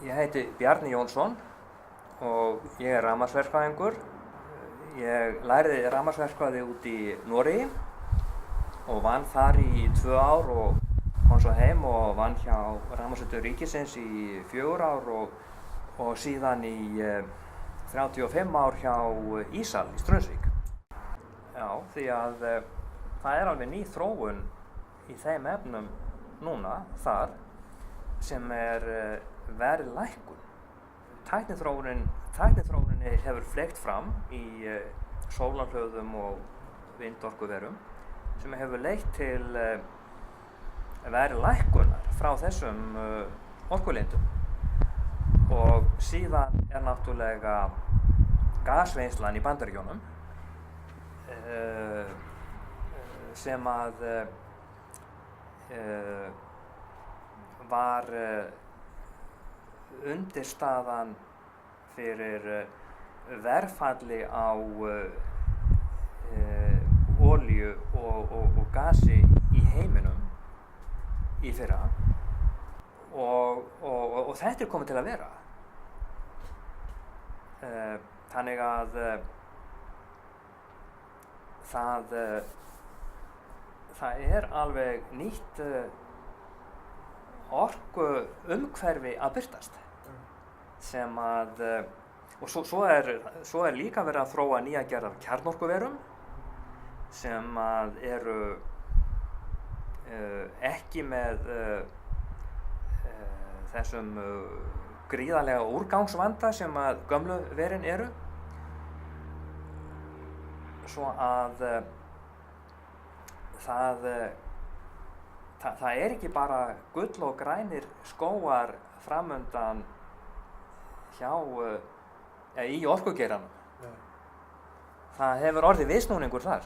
Ég heiti Bjarni Jónsson og ég er rafmagnsverkfræðingur. Ég læriði rafmagnsverkfræði út í Noregi og vann þar í 2 ár og kom svo heim og vann hjá Rafmagnsveitu ríkisins í 4 ár og síðan í 35 ár hjá Ísal í Straumsvík. Já, því að það er alveg ný þróun í þeim efnum núna þar sem er verðlækkun. Tækniþróuninni hefur fleygt fram í sólarhlöðum og vindorkuverum sem hefur leitt til verðlækkunar frá þessum orkulindum. Og síðan er náttúrulega gasvinnslan í Bandaríkjunum sem að var undirstaðan fyrir verðfalli á olíu og gasi í heiminum í fyrra og þetta er komið til að vera. Þannig að það er alveg nýtt orkuumhverfi að birtast sem að og svo er líka verið að þróa nýja gerð af kjarnorkuverum sem að eru ekki með þessum gríðarlega úrgangsvanda sem að gömlu verin eru, svo að það er ekki bara gull og grænir skógar framundan hjá í orkugeiranum. Það hefur orðið viðsnúningur þar.